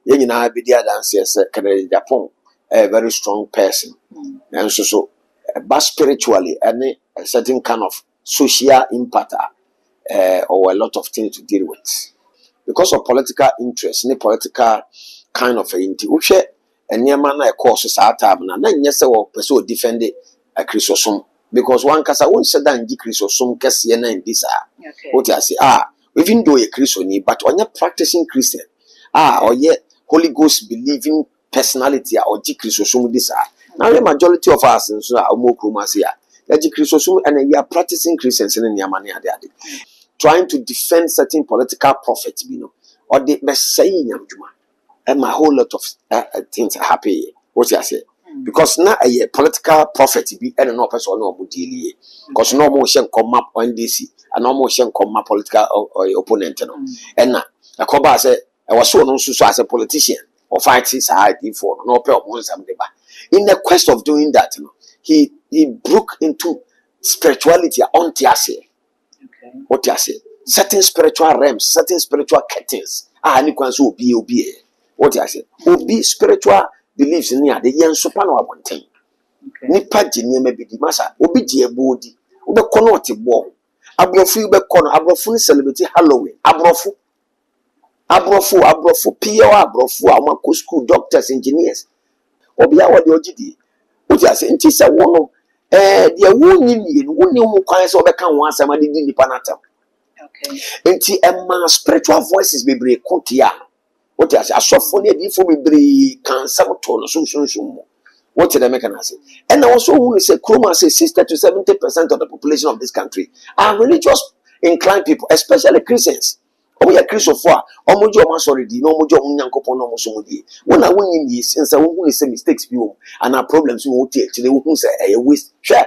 Yen na be dia dance say Kennedy Japan a very strong person. And so but spiritually any a certain kind of social impact or a lot of things to deal with. Because of political interest, any political kind of inti. And near man I cause our time na yes or person defend a Chrysostom. Because one casa won't sit down and Chrysostom Cassiana in this what I say, even though a Christian, but when you're practicing Christian, or yet Holy Ghost believing personality or Chrysostom this now the majority of us in so are more chromasia. Chrysostom and we are practicing Christians in your money trying to defend certain political prophets, or the best saying and my whole lot of things are happy. What you say? Because now a political prophet be and no person no deal because no motion come up on DC and no motion come up political or opponent and now a coba say I was so no so as a politician or fight his ID for no pay in the quest of doing that he broke into spirituality on Tiase. What you say? Certain spiritual realms, certain spiritual curtains. Any kwanso obi. What you say? Obi spiritual beliefs in the yen super no one thing. Nipa jini me be di masa. Obi je bodi. Obi kono ti bo. Abrofu be kono. Abrofu ni celebrate Halloween. Abrofu. Pio abrofu. Amako school doctors, engineers. Obi awa de ojidi. What you say? Inti se wono. Dia woni hu kwan se obeka ho asema de di nipa natam. Inti emma spiritual voices be bre kontia. What you say? Asofo ne di fo be bre kan sam to no so. What did I make an say? And also who say Kroma say 60 to 70% of the population of this country are religious inclined people, especially Christians. We are Christians for Omojo Masoridi, no Mojo Munyankopo no Mosomodi. When I win in since I won't say mistakes you and our problems you won't take, they won't say a waste. Share.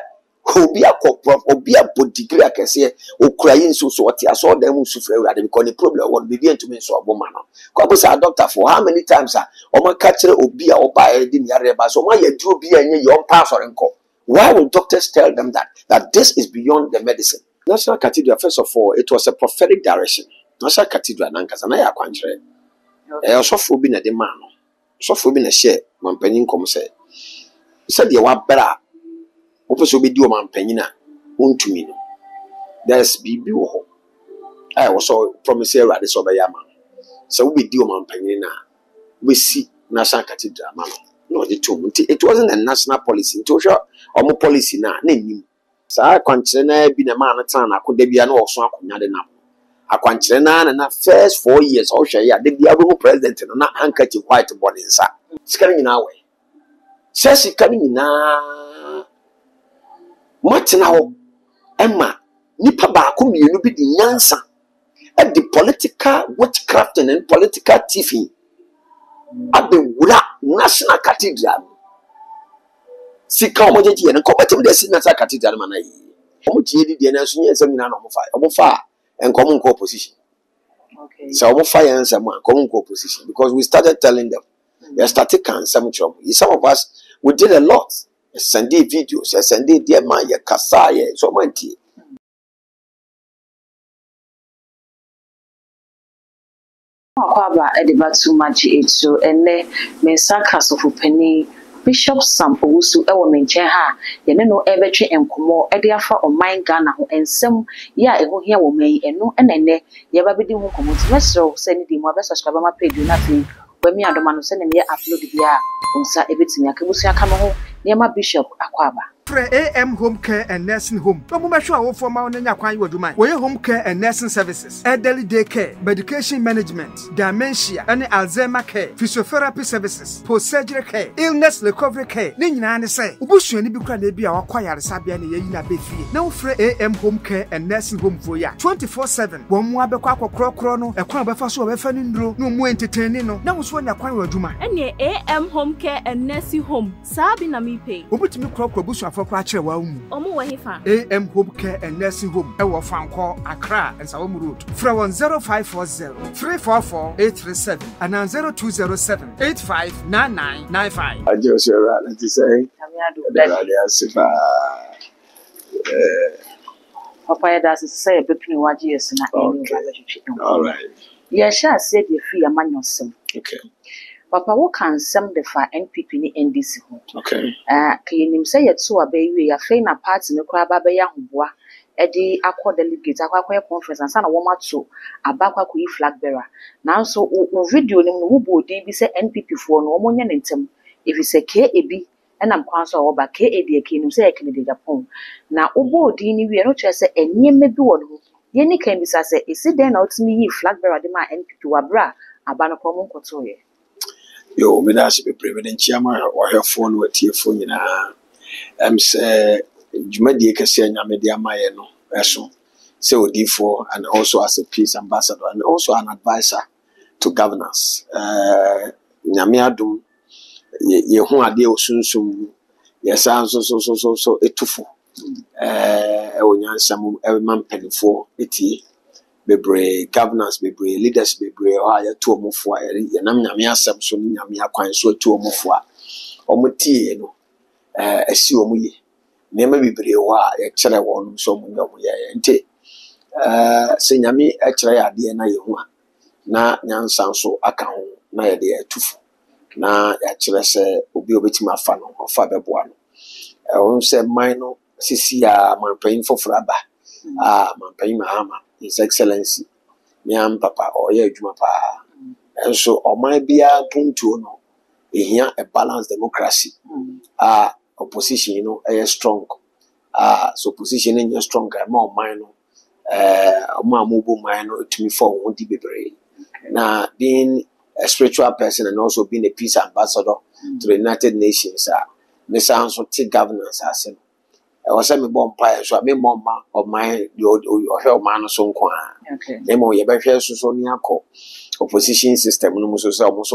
Be a prof or be a good degree, I can say, or crying so what I saw them who suffer because the problem would begin to mean so a woman. Cobbles are doctor for how many times or my catcher or be or buy a dinner, so why you do be a young pastor and call. Why will doctors tell them that this is beyond the medicine? National Cathedral, first of all, it was a prophetic direction. National Cathedral, Nankas, and I are country. I also for being a demand. So for being a share, my penny come say. Said you want better. Opo be do man panyina wontumi no there's bibi wo ho I also promise you rade so be ya man so we be do man panyina we see national cathedral man no the two it wasn't a national policy it was omo policy na nim sa akwankyere na bi na man tan na akoda bia na oso akonya de na akwankyere na first 4 years o hwe ya de bia bo president no na handkerchief white body nsa sikari nyina we se sikari nyina Martin Emma nipa ba ko mienu bi di nyansa at the political witchcraft and political thieving at the wura national cathedral sika omojeje en ko betim de national cathedral manayi omoje di na so nyensam nyina na omofa enkom nko opposition so omofa yensam enkom nko opposition because we started telling them they started can some of us we did a lot. Sunday videos, Sunday dear man, ya kasaya, so mighty. Kwaba ediba too much so ene mensaka so penny Bishop Sam Owusu ewo menche ha ye ne no ebetwe enkomo ede afa oman Ghana ho ensem ya eho hia wo man eno enene ye ba bedi ho komo timesro se ni di mo be subscribe ma page na fi wami adoma no se ne me upload bia unsa ebetimi akabusu aka no ho Nema Bishop Akwaba. AM Home Care and Nursing Home. No more sure for my own Yakwan. We home care and nursing services, elderly day care, medication management, dementia, and Alzheimer care, physiotherapy services, post-surgery care, illness recovery care. Nina say, Ubushu and Ibukra be our choir Sabian Yina Befi. No free AM Home Care and Nursing Home for ya 24/7. One more Bequaco Crono, a crab of us who have no more entertaining. No was one Yakwan Juma. And AM Home Care and Nursing Home, Sabina me pay. Ubutimi Crop Bush for Prache Waum. AM Home Care and Nursing Home. Ewa Franco, Accra and Saum Road. From 0540 344 837 and 0207 859995. I just heard to say, Papa does say between what years and all right. Yes, I said you free a man yourself. Okay. Papa wo kan sem de fa NPP ni NDC ho. Okay. Ka yenim sɛ yɛto abayiwe ya fe na party no kora ba bɛyɛ ahoboa ɛde akɔ delegate akɔ conference ansa na wɔn ato aba akɔ yi flag bearer. Nanso wo video nim no wo bo odin bi sɛ NPP foɔ no wɔn nyɛ ne ntem efi sɛ KAB ɛnam kwan so a wɔba KAD yɛnim sɛ yɛ Kennedy Japan na wo bo odin ni wie no kyerɛ sɛ enniɛma bi wɔ no ho yɛni kan bi sɛ esi den na otimi yi flag bearer de ma NPP wabra aba no kɔ mo nkɔto yɛ. Yo, me that's be president chairman or her phone with your phone. Say, Jumadi Cassia Media Mayeno, Esso. So, therefore, and also as a peace ambassador and also an advisor to governors. Nyamiadum, ye who are dear soon, yes, so, etufu. Some every man penny for it. Bebre governors, bebre leaders, bebre higher to mufwa, yanam yamia Samson, yamia quine so to mufwa. Omuti, no, a see omuye. Never bebre wa, a chala one, so muya, and take. Senyami, a chaya dear na yua. Na yan sanso account, na ya dear tufu. Na ya chala se, ubi obitima fano, or father buano. I won't say minor, Sisia, man paying for fraba. Man paying mahama. His Excellency, Miam Papa, or Ye Jumapa. And so, or my beer came to know a balanced democracy. Opposition, you know, a strong. So, positioning a stronger, more minor, more mobile minor to me for one to be brave. Now, being a spiritual person and also being a peace ambassador to the United Nations, Miss Ansel take governance as him. I was semi bomb pie, so I mean, Mama of my your help man or so. Okay. Nemo, your better so near opposition system, no most to say. Most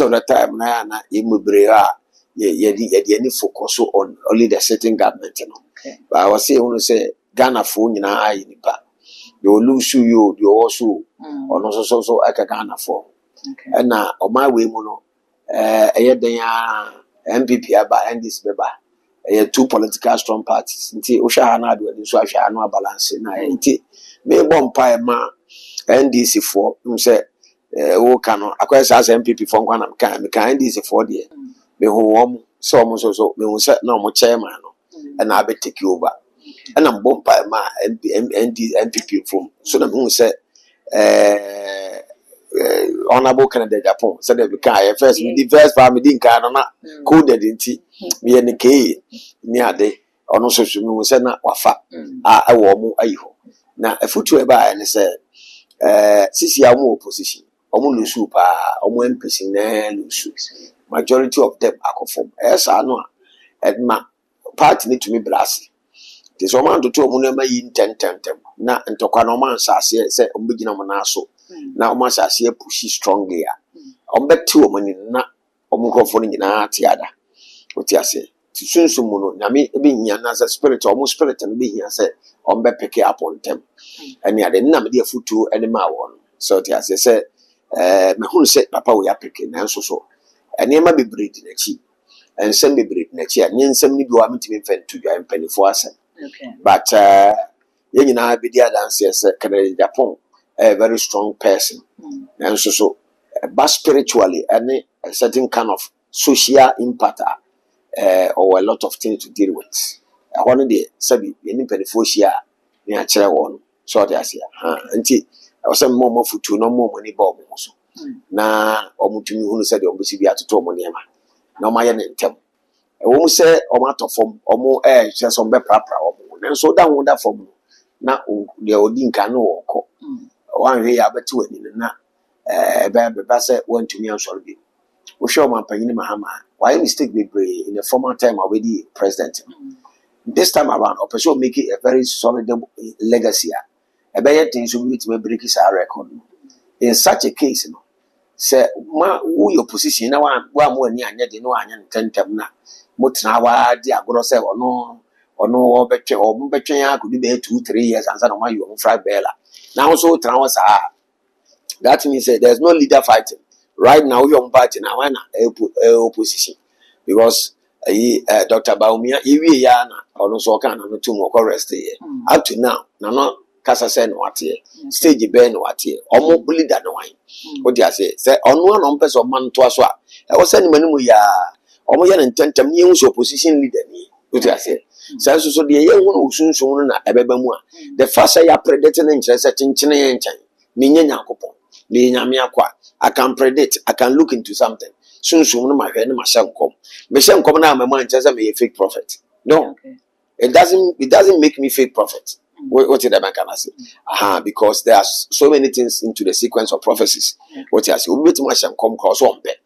of the time, Nana, Imubrea, ye any focus on only the certain government. But I was saying, say, Ghana phone in our eye, you lose you also, or also so I can Ghana phone. And now, on my way, mono, MPP about and this baby. Two political strong parties. Nti Oshahana do so Oshahana balance na nti me bomb pie ma NDC for say wo kano akwesa as MPP for nkwa na me kan NDC for there me ho wom so mo so me ho say na mo chairman no and I be take over and am bomb pie ma MPP from so na me say honorable Canada Japan said that we can first the first family didn't can na coded inti me and K near the on social media said na wafa I warm ayo na a foot to buy and say sisi amu opposition omu lusu pa omu MPC na lusu majority of them are from yes I know edma party need to me blast this woman to omu na ma yin 10 na ntokwa no man sase say ombegina mo na so na almost as ye pushy strongly. Bet 2 money na omukofo nyina atiada. Oti ase. Ti sunsumu no nyame ebe hia na as spirit almost spirit and be here say on be pick up on them. And ya de na me de futu ene ma won. So oti ase say me hunu say papa we apeke na so. Ene ma be breed na chi. En sem be breed na chi. Anye nsem ni bi wa mitimi mfen to dwa mpanifo ase. Okay. But ye nyina be dia dance say Kennedy Japan a very strong person. And so but spiritually and a certain kind of social impact or a lot of things to deal with. I want to say any penfocia near chair one. So I say, until I was some more for two no more money bomb also. Na Omutumi who said the Ombusibia to Tomoniama. No my name. I won't say matter form or more air just on better and so down with that form. Now the Odinka no or one way I bet to it in a Bassa went to me on Solby. We show my Penny Mahama. Why mistake me brave in the former time already president? This time around, Operation make it a very solid legacy. A better thing to meet me break his record. In such a case, you know, say, who your position now? One more near yet, no, and 10 temna. Mutnawa, dear Grosse or no, better or better could be there 2-3 years and some of you on Friday Bella. Now so trans are. That means there's no leader fighting. Right now, you're fighting now opposition. Because Dr. Baumia, Iwiana, or no so can no two more rest here. Up to now, no Casa Sen what here, stage Ben what here, or more leader no wine. What do you say on one person man to us? I was sending money ya omo ya ntentem ne hu opposition leader ni. What do you say? So the young one soon na ebeba mu a the first ya predict na nkyerese chinchine ye nkyɛn me nya Nyankopɔn me nyame akwa I can predict I can look into something soon no ma hwɛ ne ma hyɛ nkom me hyɛ nkom na ma nkyerese me fake prophet no it doesn't make me fake prophet. What did I can say? Because there are so many things into the sequence of prophecies. What you say? We bet much and come cross on bed.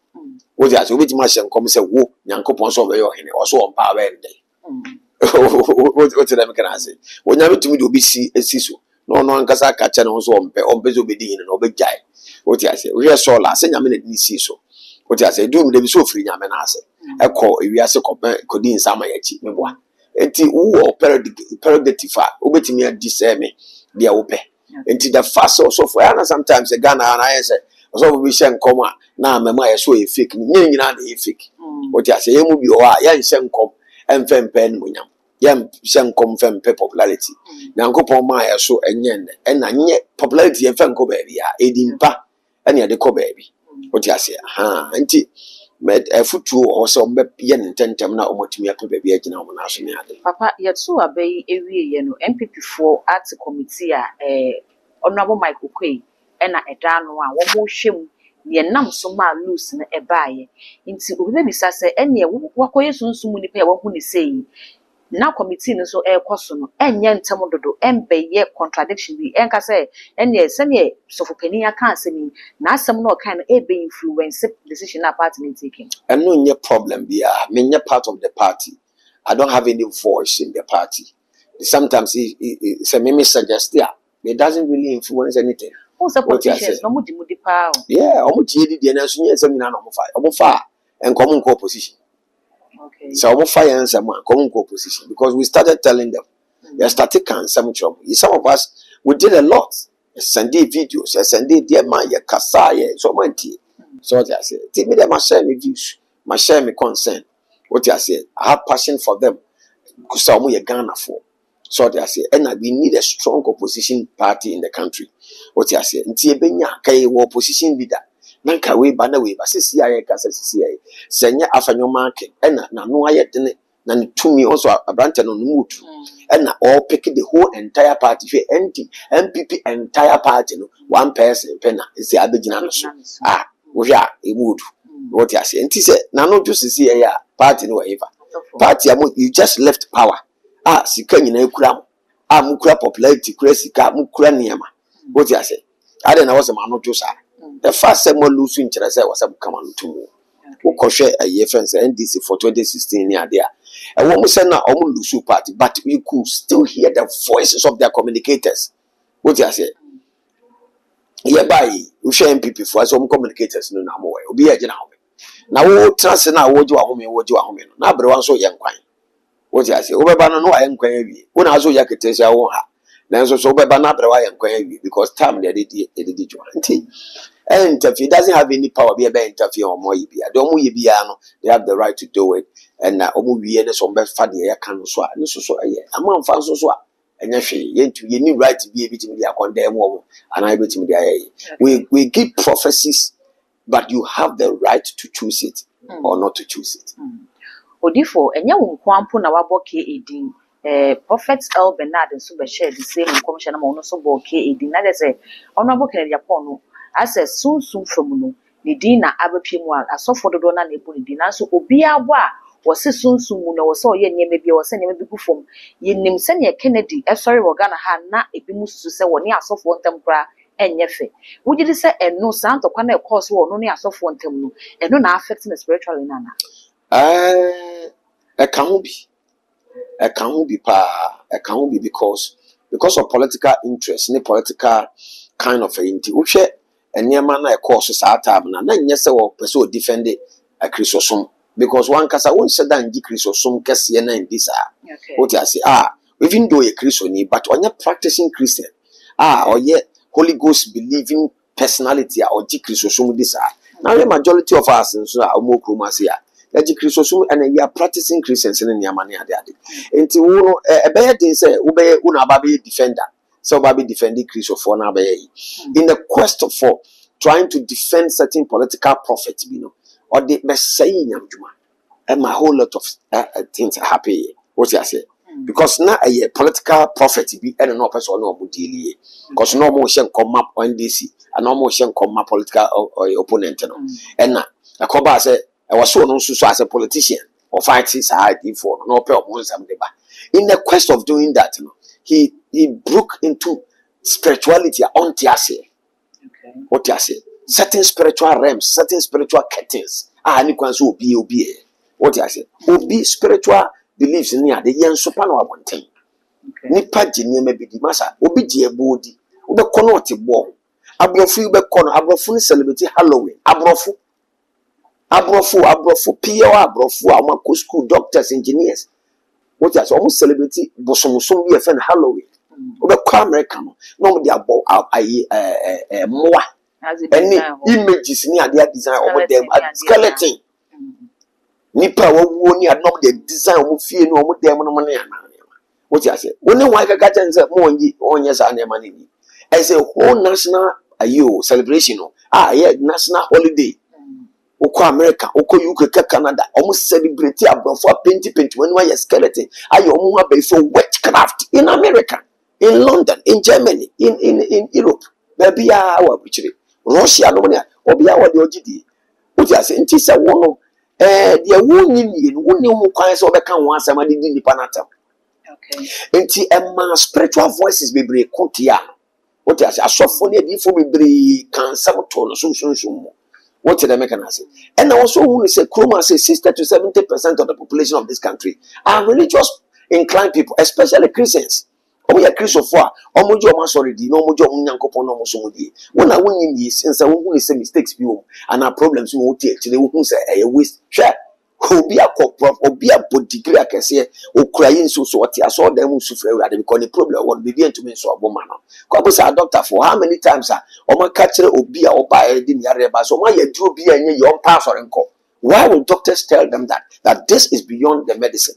What you say? We bet much and come say, "Whoa, Yankopon so very also on power day." What did I can say? When you to me to be see a sisu. No, Ankasa catch and also on bezo bedin and obey jai. What you say? We are so last. Say, I mean, it see so. What you say? Do them so free. I mean, I say, I call if we are so coding some my cheap. Enti wo prerogative obetimi adise me dia wo pe enti the fast also for na sometimes a Ghana na I say also we share nkom a na mema ye so e fake ni nyina na e fake what you say yemu bi o a ya nhye nkom emfempe ni munyam ya nhye nkom fempe popularity Nyankopon ma ye so enye na nye popularity emfe nko ba bia edimpa ene ye de ko ba bi what you say enti med futu o so mbe ye ntentem na omotumi akebe bia gina mo na so ne ade papa yetu abai ewie ye no MPP4 art committee a honorable Michael Kwei na eda no a wo mo hwem ne nam so ma loose na ebaaye nti obi be bisa se ene wakoye sunsumu ni pe wo hu ni sei na committee no so ekoso no enye ntem dodo embeye contradiction bi enka se ene se ne sofopani aka asemi na asem no kan ebe influence decision na party ni taking and no nye problem bia me nye part of the party I don't have any voice in the party sometimes say me suggest it doesn't really influence anything who politicians no mudi pa yeah omutie di na so nye seminar no mo fa enkom nko opposition. Okay. So we fire and some common opposition because we started telling them they started can some trouble. Some of us we did a lot. Sunday videos, Sunday dear man, ya kasaya, so much. So I said, take me them my share me views, my share me concern. What I said, I have passion for them because some we Ghana for. So I said, and we need a strong opposition party in the country. What I said, until Benya kay opposition leader. Nanka we bana we ba sisi aye kasa sisi aye senya afanyo market ena na no aye dene na tumi also abrante no mutu ena all pick the whole entire party fe MPP entire party no one person pena is the abegina no so we are e mutu what you say enti say na no just sisi aye party no whatever party you just left power sika nyina ekura mukura popularity kura sika mukura niema what you say ade na was ma no just the first time we lose interest was a come on to Ukoshe a year friends NDC for 2016 near there. And when we say now lose party, but we could still hear the voices of their communicators. What you say? Hereby, we share MPP for some communicators no more. Will be a general. Now, trust now what you are home. Now, but one so young quine. What you say? Overbanner no I am quite when I saw Yakatesha won't have. Then so Bana and quite because time they did and if he doesn't have any power, be a better interfere or more. They have the right to do it. And Omu Vienna, some best funny, I can't swat. No, so a man found so swat. And you need right to be able to be a condemned woman, and I bet him the we give prophecies, but you have the right to choose it or not to choose it. Odifo, and you won't put our book edin. Prophet El Bernard and Super share the same commissioner on so book edin. That is a honorable Canadian Pono. As a soon from no, Nidina Abapimwa, a soft for the donor Nebulidina, so Obia was a soon was so ye maybe or sending maybe from ye name Senya Kennedy, a sorry, we're gonna have not a bimus to say one near soft one tempera and yefe. Would you say and no sound of one course or no near soft one temno, and no affecting the spiritual in Anna? I can't be because of political interest, any political kind of inti. And near man, I course Satab, and yes, or pursue defend a Chrysosome because one cassa won't sit down Chrysosome Cassiana in this. What I say, even though a Christian, but when you're practicing Christian, or yet Holy Ghost believing personality or Chrysosome this. Now, the majority of us and so are more chromasia. Chrysosome and we are practicing Christians in Yamania. Until a bad thing say, Ube Unababi defender. So Baby defending Christopher Nabe in the quest for trying to defend certain political profit, or the best saying, and my whole lot of things are happy. What you say? Because now a political profit be and no person no more deal because no motion come up on DC and no motion come up political opponent. And now, a coba say, I was so known as a politician or fight his ID for no pay of in the quest of doing that, he broke into spirituality on Tiase. What you say? Certain spiritual realms, certain spiritual curtains. Any ones will be. What you say? Obi spiritual beliefs in the yen supano one thing. Nipa jini maybe the massa, obi je body, ube konoti bo. Abrofu ube kono, abrofu celebrity Halloween, abrofu, PO abrofu, amako school doctors, engineers. What you say? Almost celebrity, bosomusum be a friend Halloween. Ube kwa American, no they abo moa. Any images near their design over them skeleton. Nipa wo ni adnom the design wo fie no mo dem no money ana. What you say? When you want to get and say mo onye sa na money ni. As a whole national celebration national holiday. Oko America, oko UK, Canada, almost celebrate abroad paint when you are skeleton. Ayo mo be for witchcraft in America, in London, in Germany, in Europe. Baby our Russia no money. Obi our the OGD. What you say? Nti say wono the woni mu kwan so be kan wan asema di nipa natam. Okay. Nti spiritual voices be bre kotia. What you say? Asofo ne di fo be bre kan sam to no so. What did I make an answer? And also who say Kroma say 60 to 70% of the population of this country are religious inclined people, especially Christians. We are Christians for Omojo Masoridi, no Mojo Munyankopo no Mosomodi. When I win years and so who say mistakes you and our problems you will take to the who say a waste share. Who be a cock prof or be a boot degree I can say or crying so I saw them who suffer because the problem will begin to mean so a woman. Cobbles are doctor for how many times or my catcher or be or buy a dinner so why you do be a young pastor and call. Why will doctors tell them that this is beyond the medicine?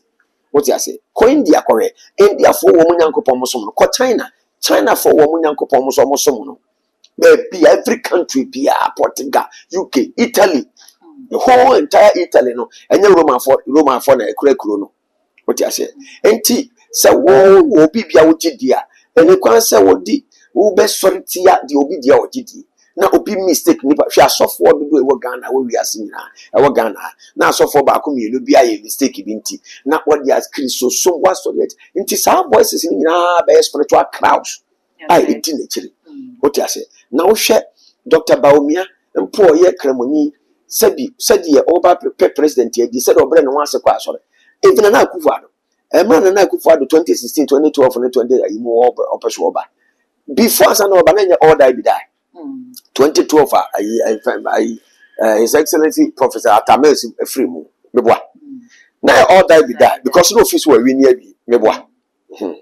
What you say? India correct. India for woman yanko pomosomo. China for woman yanko pomosomo. Maybe every country be Portugal, UK, Italy. The whole entire Italy no, and then Roman for na ekura no. What you say? Enti say wo obi bia wo gidia. Eni kwan say wo di wo be sorry tia di obi dia wo gidi. Na obi mistake ni ba hwe asofo do e wo Ghana wo wiase nyina. E wo Ghana. Na asofo ba ko mienu bia ye mistake bi nti. Na what dia Christo so wa sorry. Enti some voices ni nyina be spiritual crowds. Ai enti na chiri. What you say? Na wo hwe Dr. Baumia mpo ye kremoni said ye over president ye said obre no wase kwa asore even na Akufo-Addo e man na Akufo-Addo 2016 2012 and 20 ayimu opeso oba before san oba na all die be die 2012 his excellency Professor Atameus Efremu meboa na all die be die because no office were win here bi meboa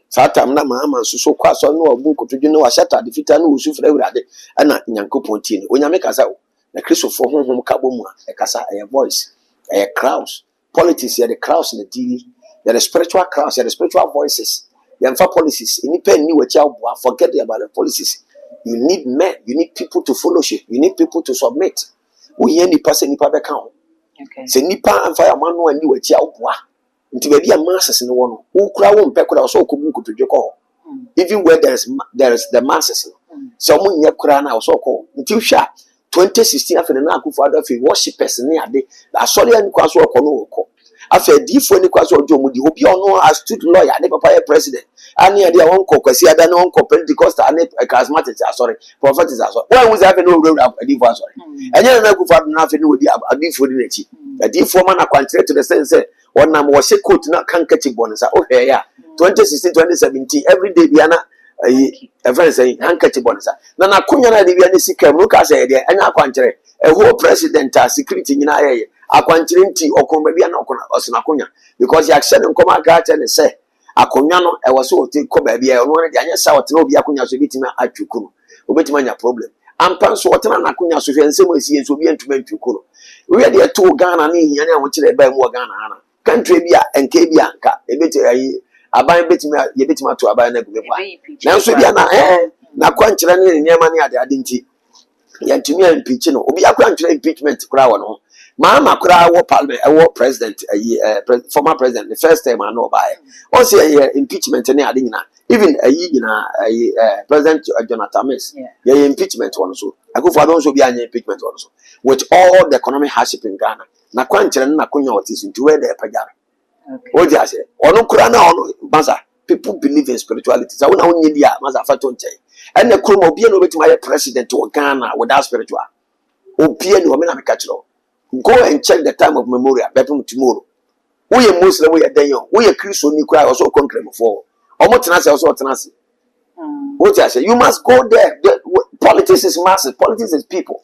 satam na mama so kwa so no obu kotodwe no wa shata de fita no usu fra urade na nyankopon tie ni onyame kasa the Christopher home kaboma a casa a voice a crowds politics here the crowds in the TV there are spiritual crowds there are spiritual voices there are policies in pen new forget about the policies you need men you need people to fellowship you need people to submit we any person nipa be count okay say nipa and fire man no ani wachi awboa nti be bia masses no wo no wo kura wo mpekura so okubu kotodwe ko even where there is the masses so mo nya kura na so ko nti hwa 2016 after na Akufo-Addo afi worshipers ni ade asori ani kwaso okono oko afi difo ni kwaso ojo mudi obi ono as student lawyer ne papa president ani ade won kokwasi ada na won ko Pentecost ani charismatic asori prophet is asori why was have no difo asori enye na Akufo-Addo na afi ni odi adifo ni nachi adifo man akwantre to the sense one na mo she coat na kankachi bonsa o hwe ya 2016 2017 every day biana a friend saying handkerchief bonsa na nakunya na bia ne sika mu ka say de anya akwankyere a whole president security nyina aye akwankyere nti okomba bia na okona osina kunya because ya action nkoma ga cha ne say akonya no e wo so oti ko ba bia no ne de anya sa otena obi akunya so bitima atwukuru obetima nya problem ampan so otena na akunya so hwe nsem asi enso obi antuma atwukuru we de to Ghana ne hia ne a wo kire ba mu Ghana ana country bia enka bia nka ebeti ayi aban betima ye betima to aban na gbe kwa na so bia na na kwankyere ne nyema ne ade nti yɛntumi impeach no obi akora ntwerɛ impeachment kora wɔ no maama kora wɔ parliament ɛwɔ president former president the first time I know by also impeachment ne ade nyina even nyina president Jonathan Mills impeachment one so akufo adon so bi anya impeachment one so with all the economic hardship in Ghana na kwankyere na konya otis into where the pagare what you say ono kura na ono masa people believe in spirituality so na onye dia masa fato nche and the krom obi na obetima ye president of Ghana without spiritual obi na o me na me catch go and check the time of memorial bepum tomorrow we are Muslim we are denyo we are Christian ni kura also concrete before omo tenase also tenase what you say you must go there politics is masses politics is people.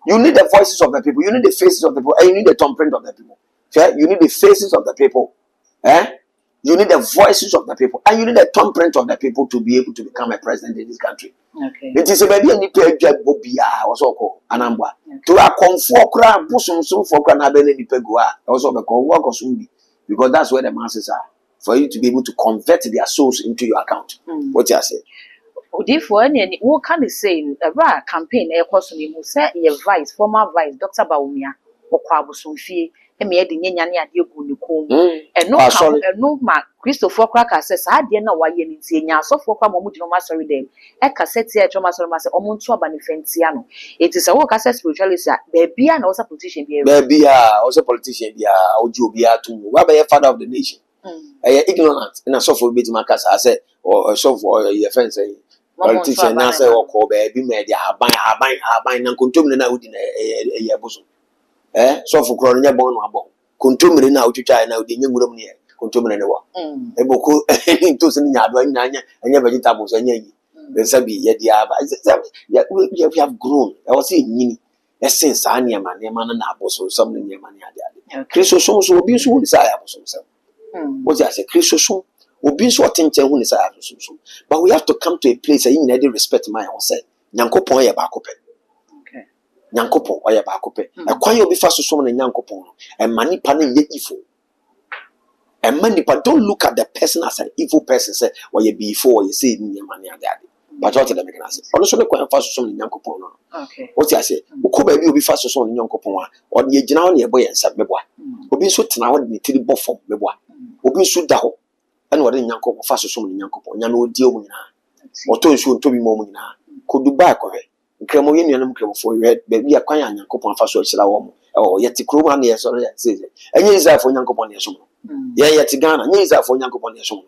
You need the voices of the people. You need the faces of the people. And you need the thumbprint of the people. Okay? You need the faces of the people. You need the voices of the people. And you need the thumbprint of the people to be able to become a president in this country. Okay. It is a baby and you pay Bobia also called Anambwa. To a comfort crowd, Busum for Canabene Pegua, also the work of Sumbi. Because that's where the masses are. For you to be able to convert their souls into your account. What you say? Therefore, what can you say? A campaign, a person who said your vice, former vice, Dr. Baumia, or Quabusumfi, and me adding Yanya Diagunicum, and no, Christopher Cracker says, I didn't know why you see now, so for Pamuno Mastery Day, a cassette, Thomas or Montua Banifanciano. It is a work as a spiritualist, baby, and also politician, baby, also politician, Ojubia to Wabba, father of the nation. Ignorant, and a software bit Macas, I said, or a software, your friend say. Politician now say or call baby media buying and contumely out in a year bosom. So for Coronia Bon Wabo. Contumely now to China, the young woman here, contumely anywhere. A book into Nanya and your vegetables and ye. The Sabi, yet we have grown. I was saying Nini, a sense, Anya man, and apples or something near money. Christo songs will be soon desire. What I say, Christo song. But we have to come to a place that you need to respect my own say. Nyankopon ya bakope. Okay. Nyankopon ya bakope. Akwan you be fast so na Nyankopon. And manipa na ye evil. And manipa don't look at the person as an evil person say or you before you say ni mani ade. But what them can say. Ono so le kwan fast so na Nyankopon no. Okay. What you say? Uko ba bi obi fast so na Nyankopon a or ye gina wo na ye boy ensam meboa. Obi so tena wo ni tiri bofom meboa. Obi so da ho. And what in Yanko fast so many Yanko, Yano deal with or told you to be more could do back of it. Cremo Union for you had baby a quite Yanko Faso Silawom, or yet the Kruman, yes, or says it. And yes, I for Yanko Poniasum. Yet Ghana, yes, I for Yanko Poniasum.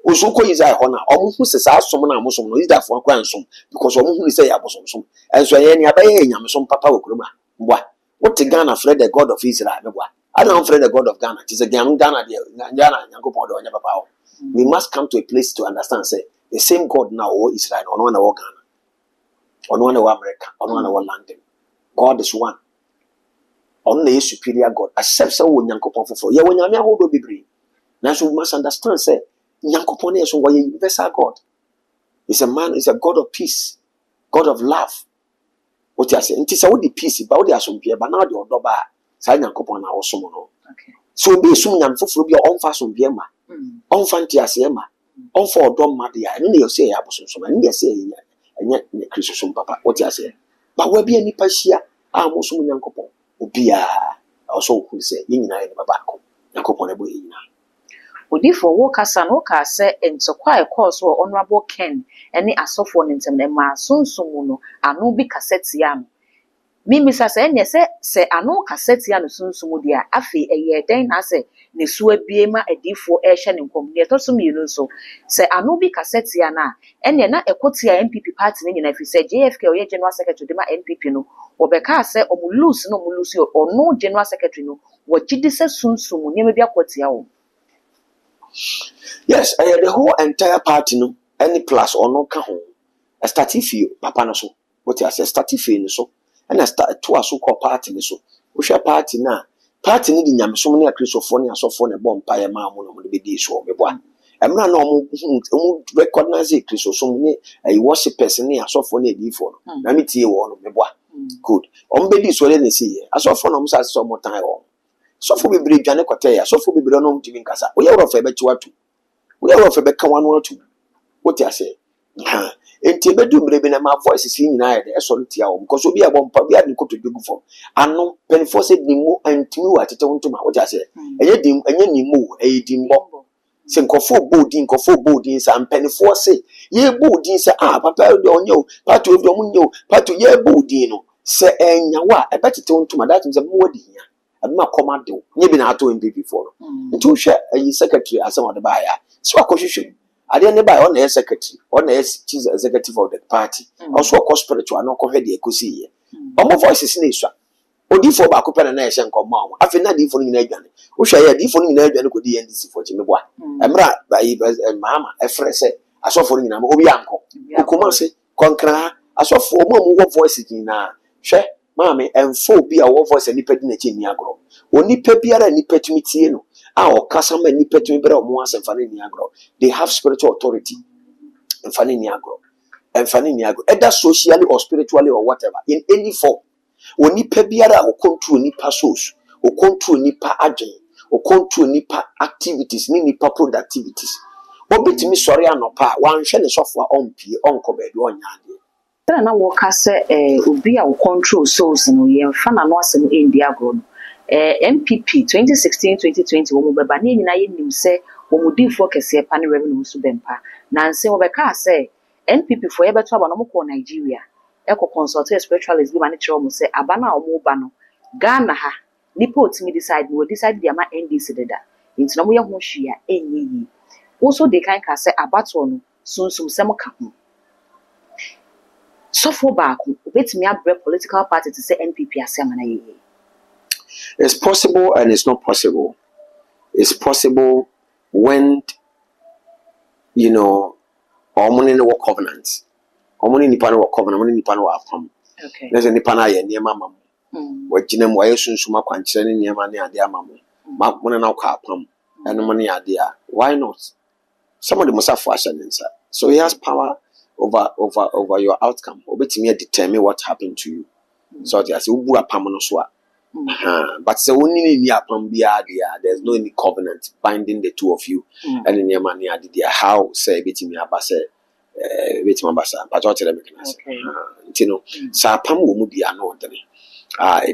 Usuko is I honor, almost who says, someone Muslim is that for grandson, because who say I was some. And so any Abayam, some Papa Kruma. What the Ghana fled the God of Israel? I don't afraid the God of Ghana. It is a Ghana, Yanko Pondo, never power. We must come to a place to understand, say, the same God now, or Israel, on one of Ghana, on one of America, on one of London. God is one. Only a superior God. Accept so when Yankopon for you. When you are hold be brave. Now, we must understand, say, Yankopon is one universal God. He's a man, he's a God of peace, God of love. What you say? It is all the peace, but they are some people, but now they are double. Say Yankopon are also mono. So be soon young for be on fast on Biema. On Fantiasiema, on for Dom Madia, and you say Apostle, and yes, and yet Christian Papa, what you say. But where be any Pasia, I am also Yankopo, Ubia, also who say, in Babako, Yankopon Abuina. Odi for workers and workers say, and so quite a course or honorable Ken, any asophone in some ma soon sumuno, and no big cassette. Mimi sasa say ano cassette ya no sunsumu dia afi eye den na say ne so abiema adifo e hye ne nkom ne to so mi no so say ano bi cassette ya na ene na ekoti ya NPP party ne nyina fi say JFK o ye general secretary de ma NPP no obeka say o mu lose o no general secretary no wo gidi say sunsumu ne me bi akoti ya wo. Yes, the whole entire party no any plus or no ka ho start if you papa no so what you say start if you so and I start to a so-called party so. We share party now. Party need in so many Christophonia so for a bomb by a man on the day so be one. I'm not no recognize it Christo so many a worship person near so for a before. Let me tell you one of me boy. Good. On baby so let me see. I saw for almost some more time on. So for we bring Janet Cotea, so for we don't know to Casa. We are of a better two. We are of a better one or two. What I say? Enti bedu mrebe na my voice is in na e so tia o because obi abom pa bi ade koto degu fo ano penfo se dimu antimi wa tete wontuma wo ja se enye nimu dimbo se nkofo bodin sa penfo se ye bodin se papa de onyo patu de omunyo patu ye bodin no se enya wa e betete wontuma that means mo wadi hia aduma komado nye bi na ato MPP for no nti wo hwe ayi secretary asem de ba ya so akohwehwe ade ne ba on the secretary on the chief executive of the party also ko spiritual no ko hwe de ekosi ye omo voices na isua odifo ba ko pere na ehye nkomma o afi na difo no nyina adwane wo hwe ye difo no nyina adwane ko di NDC for chimeboa emra ba yi mama efrese asofo no nyina ma obi anko okuma se konkra asofo omo wo voices nyina hwe mama emfo bi a wo voice ni pedi na chi ni agro onipa biara ni petumitie no o kasama ni petumi bere o mo asemfane ni agro they have spiritual authority emfane ni agro either socially or spiritually or whatever in any form onipa biara o control nipa souls o control nipa agent o control nipa activities ni nipa productivities obetimi sori anopa wan hwe ne sofo onpie onko be do onyaade na wo ka se obi a wo control souls no ye mfa na no asem endi agro MPP 2016-2020 wo beba na nyina ye nim se wo mudifo kese pa ne revenue so bempa na nse wo beka se NPP for ye beto aba no ko Nigeria eko consult spiritualist bi ma ne kire wo se aba na wo ba no Ghana ha nipa otimi decide no decide dia ma NDC deda nti no mo ye ho hwia enye yi wo so de kan ka se abato no sunsum se mo ka ho so for back obetimi abre political party to say NPP asema na ye. It's possible and it's not possible. It's possible when, you know, omoni no covenant. Omoni nipa no covenant, omoni nipa no afam. Okay. There's a nipa na ye niema mamu. Wajinem wa yesunsuma kwankyere ne niema ne ade amamu. Makmona na kwa apam. Eno mo ne ade a. Why not? Somebody must have fashion inside. So he has power over your outcome. Obetimi determine what happened to you. So they say ubu apam no so a. But so there's no any covenant binding the two of you. And in your money, I did how say betimi abase, betimi abasa. But what tell me can I say? You know, sapam will be another.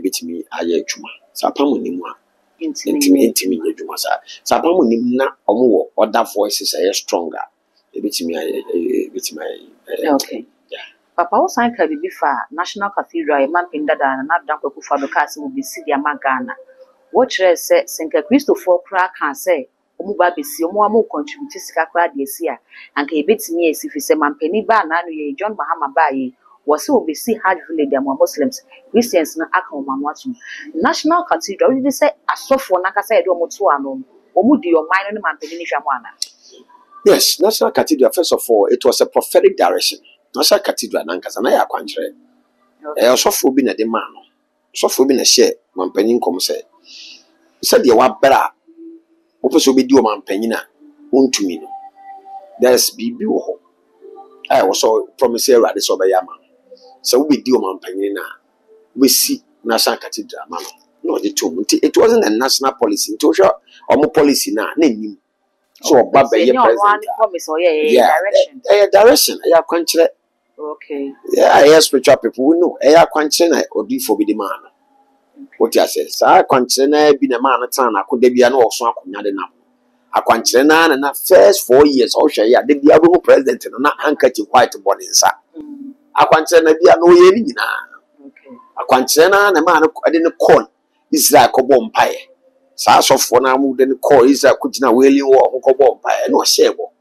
Betimi aye juma. Sapam will nimwa. Intimi juma sa. Sapam will nimna omu other voices are stronger. Betimi okay. Papa wo san ka bibi fa National Cathedral e man pendada na dan kwaku fa do ka se mo bisi dia magana wo kire se Senka Christopher kra kan se omu ba bisi omu amu contribute sika kra de esi a anka e betimi esi fi se man peni ba na no ye John Mahama ba ye wo se obisi hard village am Muslims Christians na aka o manu atum National Cathedral we say asofo na ka say de omu to ano omu di your mind no man peni ni hwamo ana. Yes, National Cathedral, first of all, it was a prophetic direction. National Cathedral nankasa na ya kwankyere osofo bi na de ma no osofo bi na share mampanyin kom se de wa bra opeso bi di o mampanyin a ontumi no there's bibi wo ho I also promise you rade so be ya ma so we di o mampanyin na we see National Cathedral ma no the two it wasn't a national policy it was our policy na nim so oba be ye president promise or direction direction ya kwankyere. Okay. Yeah, yes, spiritual people we know. Eya kwankyere na odi for be the man. What you say? Sa kwankyere na bi na man tan na ko da bia na oso akonya de na. Akwankyere na first 4 years o hwe ya de bia bo president na handkerchief white body nsa. Akwankyere na bia no ye ni nyina. Okay. Akwankyere na man de ne call Israel ko bom pae. Sa asofo na mu de ne call Israel ko gina weli wo ko bom pae na o hyebo.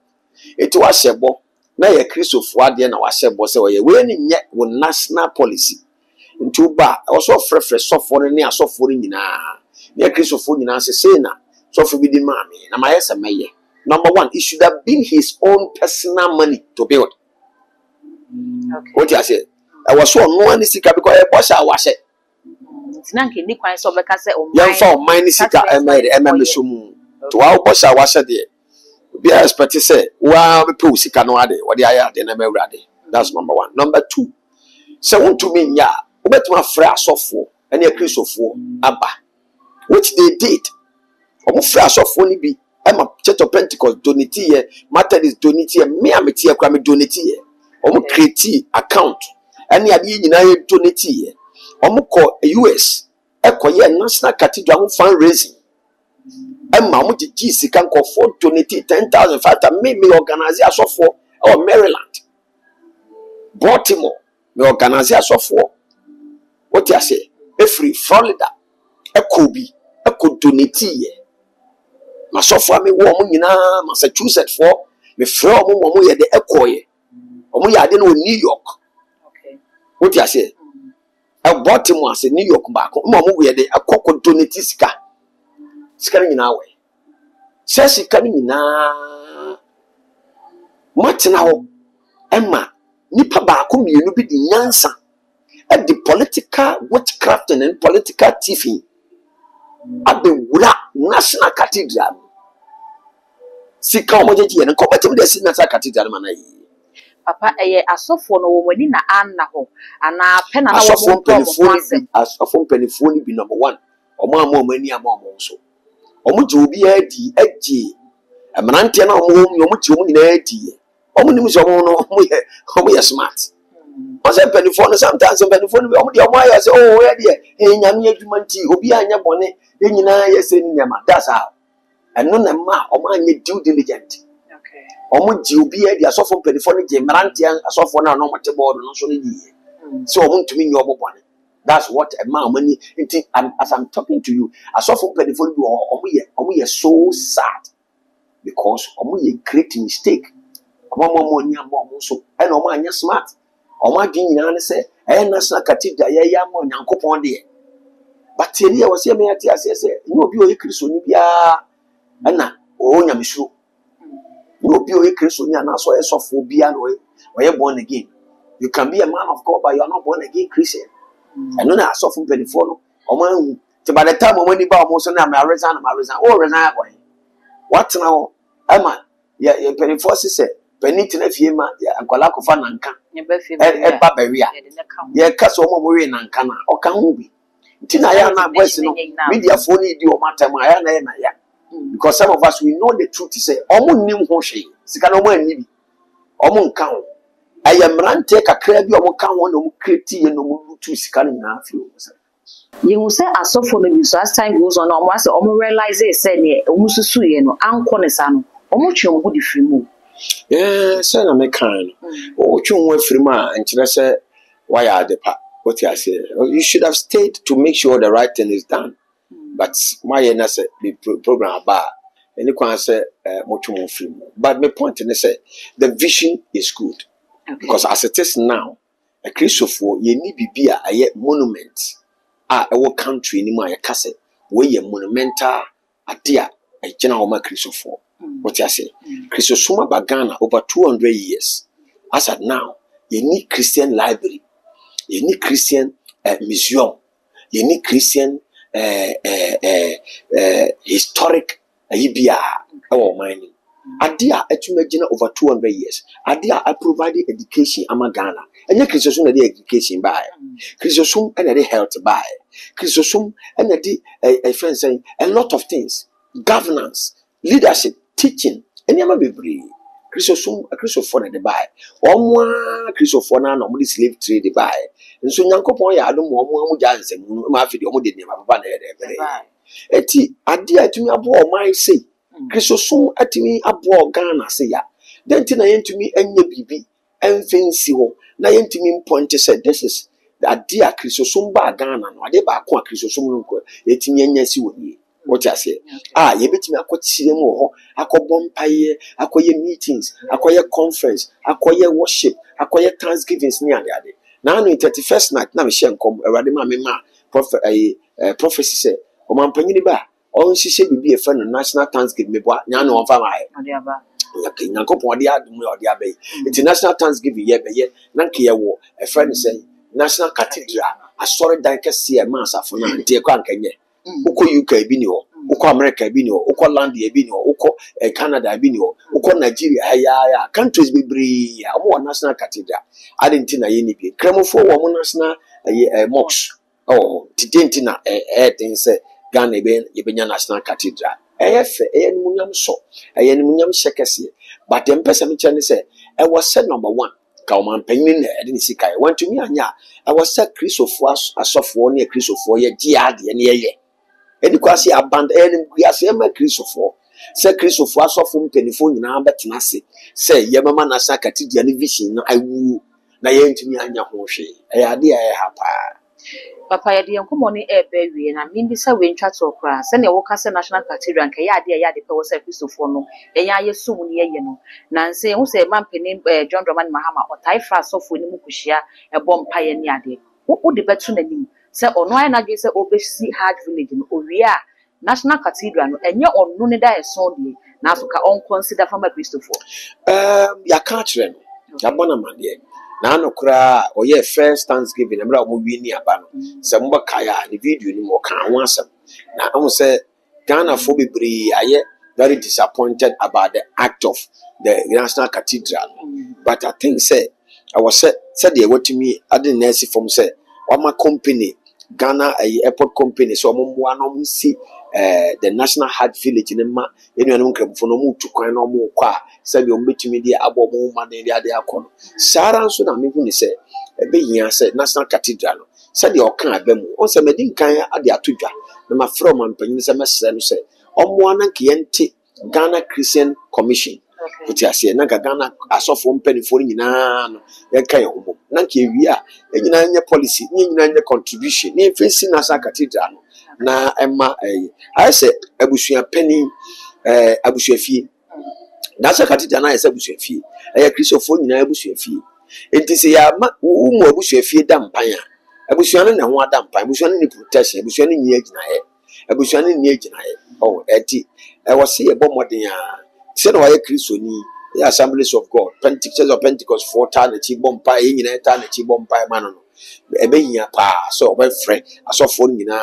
Eti wa hyebo na ye Christopher ade na wa hyebo se we ni nye wo national policy nti uba also frefre sofo ne asofo nyina ye Christopher nyina se na sofo bi di maami na maye se meye. Number 1, it should have been his own personal money to build. Okay. What you say? I was so no one sika because e boss a wa hye tinanke ni kwan so beka se o yan fa o mine sika so mu to wa boss a wa hye de be expect say wa be pe sika no ade what dey aya de na mawurade. That's number 1. Number 2, so want to me nya obetuma fra asofo ene a Christopher aba which they did. Omo fra asofo ni bi Church of Pentecost donate here, Methodist donate here, me am tie kwa me donate here. Omo create account. Any ade nyina ye donate ye. Omo ko US. Ekoye National Cathedral fundraising. Emma omo ji sika nko for donate 10,000 5,000 me organize asofo or Maryland. Baltimore me organize asofo. What you say? Every Florida. Ekobi. Eko donate ye. Masofo me wo omo nyina Massachusetts for me frɛ omo ye de ekoye. Omo ya de no New York. Okay. What you say? Baltimore say New York back. Omo we de akoko donate sika. Sika nyina we. Say sika nyina matena ho. Emma nipa baako mienu bi di nyansa. At the political witchcraft and political thieving at the Wura National Cathedral. Sika omojeji en ko betim de National Cathedral manai. Papa asofo no wo mani na anna ho ana pe na na wo Asofo penifoni bi number 1. Omo ama mani ama omo so. Omo je obi adi agie. Emanante na omo je omo nyina adi. Omo nim so omo no omo ye smart. Ose penifoni sometimes penifoni omo de omo ya say oh we de nyame adwuma nti obi anya bone nyina ye se nyama. That's how. Eno na ma omo anya due diligent. Omo ji obi adi asofo penifoni je emanante asofo na no mote board no so ne di. So omo ntumi nyo omo bone. That's what a man money. As I'm talking to you, I saw from penifoni omo ye so sad because omo ye great mistake. Omo nya mo so and omo anya smart. Omo adwin nyina ne say National Cathedral ya mo nyankopon de. But tell was here me ati ase say no obi o ye Kristo ni bia na o nya misuro. No obi o ye Kristo ni na so esofo bia no ye born again. You can be a man of God but you are not born again Christian. And no so from 24 no oman by the time oman ni ba omo so na ma resign oh resign boy what now ama ya 24 say penit na fie ma akwala kofa nanka e ba bawia ye ka so omo we nanka na o kan hu bi ntina ya na voice no media phone di o matter ma ya na ya because some of us we know the truth say omo nim ho hwe sika no omo ani bi omo nka ho ayamrante kakra bi omo kan ho no mo kreti ye no mo tu sika na afi o say you say asofo no bi so as time goes on omo say omo realize say ne omo susu ye no anko ne sa no omo twe omo di free mu say na me kan o twe omo free mu a nkire say why are the what you say you should have stayed to make sure the right thing is done but my na say the program ba any kwan say mo twe omo free mu but my point is say the vision is good. Okay. Because as it is now, a Christopher, ye need be a monument. Our country ni my castle, where ye monumental idea a general Christopher. What you say? Christosuma Bagana over 200 years. As at now, ye need Christian library, ye need Christian museum, ye need Christian historic IBR or mining. Adia etumagina over 200 years. Adia I provided education amagana. And your Christosum na education by. Christosum and the health by. Christosum and a friend saying a lot of things. Governance, leadership, teaching. And yama be brave. Christosum a Christophone the buy. Omwa Christophone no slave trade the buy. And so Yankopon ya adom omo janse ma fi de omo de nema papa na de. Eti adia etumi abo o man say Christosum atimi abo Ghana say ya. Then tina yentumi enye bibi enfensi ho. Na yentumi point say this is the idea Christosum ba Ghana no ade ba ko Christosum no ko yetimi enya si woni. What you say? Ye betimi akotire mu ho, akobom paye, akoye meetings, akoye conference, akoye worship, akoye thanksgivings ni ade. Na no 31st night na me share nkom awade ma me ma prophecy say o man panyini ba on hihye bibi e fa no national thanksgiving me boa nya no on fa ma he ade aba Yankopon ade adum ode abai international thanksgiving ye be ye na nke ye wo e fa no say national cathedral asori dan kese e ma asafo na ntie kwa nkanye uko UK bi ni ho uko America bi ni ho uko land ye bi ni ho uko Canada bi ni ho uko Nigeria ya countries be bree amo national cathedral adenti na ye ni bi kremofo wo mo national mosque tidenti na tin say Ghana be ye benya national cathedral efe munyam so munyam shekese but them person me say was said number 1 ka man panyin na ede ne sika ye wantumi anya a wasa kristofo asofo ne kristofo ye gye ade ne ye edi kwase aband ene guase ma kristofo se kristofo asofo mpanifo nyina betena se se ye mama na sa katidia ne vision no awu na ye ntumi anya ho hwe e ade ya hapa Papa ya di nkomo ni ebe wie na mbi sa we ntwa to kra se ne wo ka se national cathedral nke ya de pe wo se kristofo no ya ye sum ni ye no na nse wo se mampeni John Dramani Mahama otai fra sofo ni mu kuhia ebo mpa ye ni ade wo de betu nanim se ono ay na dwe se obesi hard village no owie a national cathedral no enye onu ne da eso de na so ka on consider fama kristofo ya ka kire no ya bona mande na anokura oye first Thanksgiving emra mo wi ni aba no se mo bakaya the video ni mo kan ho asem na am say Ghana for bebre aye very disappointed about the act of the National Cathedral, but I think say I was said they were to me I didn't know from say what my company Ghana airport company so mo no see the National Heart Village in ma enu no nkram fo no mu tu kwan no mo kwa say be ombetimi dia abo mo ma na dia de akono sara nso na me hu ni say ebe hia say National Cathedral no say de okan abemu on say medin kan ade atodwa na ma from ampanyin say mesre no say omo anan ke yente Ghana Christian Commission kuti ase na Ghana asofo mpanifo nyina no ye kan ye homo na ke wi a nyina nya policy nyina nya contribution ni face National Cathedral no na emma I say abusua pani abusua fie National Cathedral na yesa abusua fie kristofo nyina abusua fie enti se ya ma wo abusua fie da mpanya abusua no na ho ada mpan abusua no ni protection abusua no nyi agina ye abusua no ni agina ye eti wasi e bomodin a se no ye kristoni Assemblies of God Pentecost 4 time na chi bompa ye nyina ta na chi bompa ma no ebe hia pa so obe frɛ asofo nyina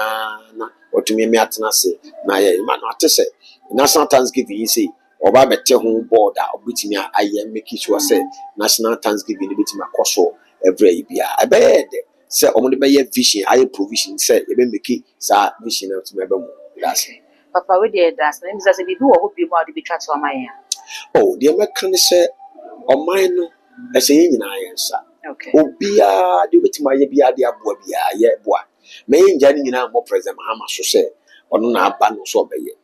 na otumi me atena se na ye ma no atese National Thanksgiving yi say oba bete ho board a obitimi aye make sure say National Thanksgiving ni bitimi akoso every bia ebe de se omo de be vision aye provision say ebe make sa vision na otumi ebe mu that's it. Papa we dey das na misa se bibi wo ho bi mu a de bitwa to amaye the American say oman no e say nyina ayensa obia de wetima ye bia de aboa bia ye boa me nja ni nyina mo president Mahama so say ono na aba no so obeye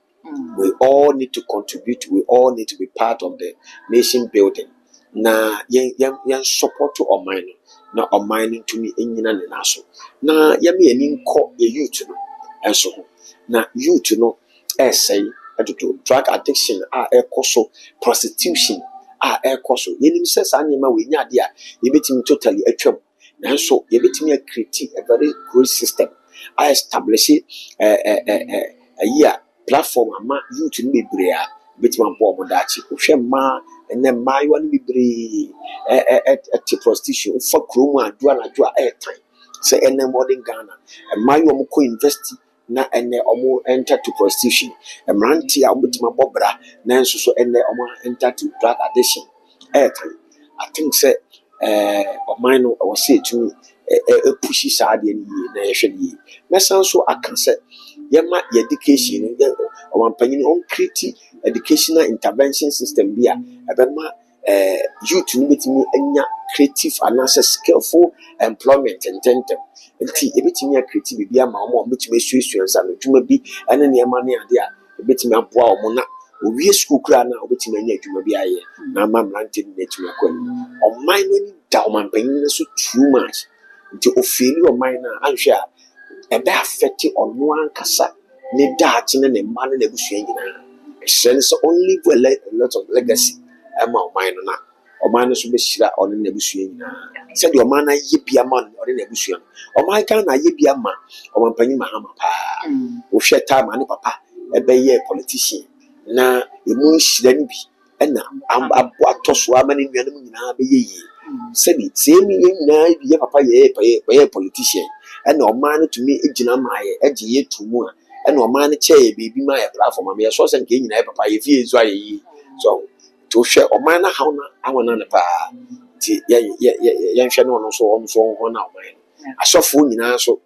we all need to contribute we all need to be part of the nation building na yen support to oman no na oman to me nyina ne naso na ye me ani nko ye youth no enso na youth no say to drug addiction ekoso prostitution ekoso yenim se sa nyema we nya de a yebetimi totally atwam nanso yebetimi create a very good system establish platform ama youth ni bebre a betimi ampo omodachi hwe ma ene mayo ni bebre prostitution for kromu adua na adua time say ene modern Ghana mayo mo ko invest na ene omo enter to prostitution emranti a obetima bobra na nso so ene omo enter to drug addiction I think say oman no was say to push side ni na yehwe ni mesan so aka say yema education oman panyin on create educational intervention system bia ebema youth ni betimi anya creative and skillful employment intention nti ebetimi creative bia ma omo betimi suesuan sa no dwuma bi ene ne ema ne ade a ebetimi aboa omo na owie school kra na obetimi anya dwuma bi aye na ma mlante ne tumi akwa oman no ni da oman panyin so too much nti ofeli oman na anhwe a ebe affect ono ankasa ne daach ne ma ne busua nyina sense only for a lot of legacy ama oman no na oman no so be shira ono na busua nyina said your man ye bia man ono na busua oman kan na ye bia ma oman panyin Mahama pa wo hwe time ane papa ebe ye politician na emu shira ni bi na atoso amane nuanum nyina be ye said same ye nyina ye papa ye politician na oman no tumi ejina maaye eje ye tumu a na oman no che bebi ma ya platform am ye so se nke nyina ye papa ye fie zo aye so to hwe oman na hawo na awona na pa ti ye hwe no no so ho na oman asofo nyina so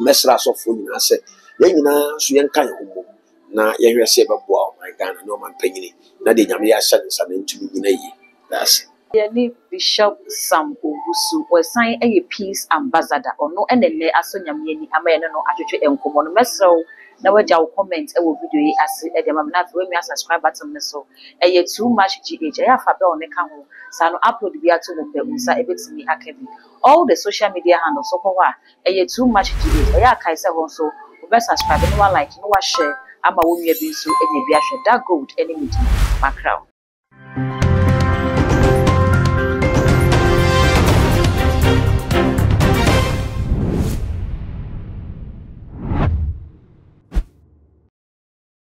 mesra asofo nyina se ye nyina so ye nkan ho na ye hwe se beboa oman Ghana no man panyini na de nyame ya hye nsa na ntumi nyina yi that's Yeni Bishop Sam Owusu wesan peace ambassador ono enene asonyamye ama yene no atwetwe enkomo no mesrew na waja wo comment e wo video yi ase e de mamna we mi subscribe button ne so too much gh ya fa be on ka ho sa no upload bi ato wo pe unsa ebetimi akabi all the social media handles so ko wa too much gh ya kai se ho so wo subscribe no wa like no wa share ama wo nua bi so e bi ahwe that gold enemy background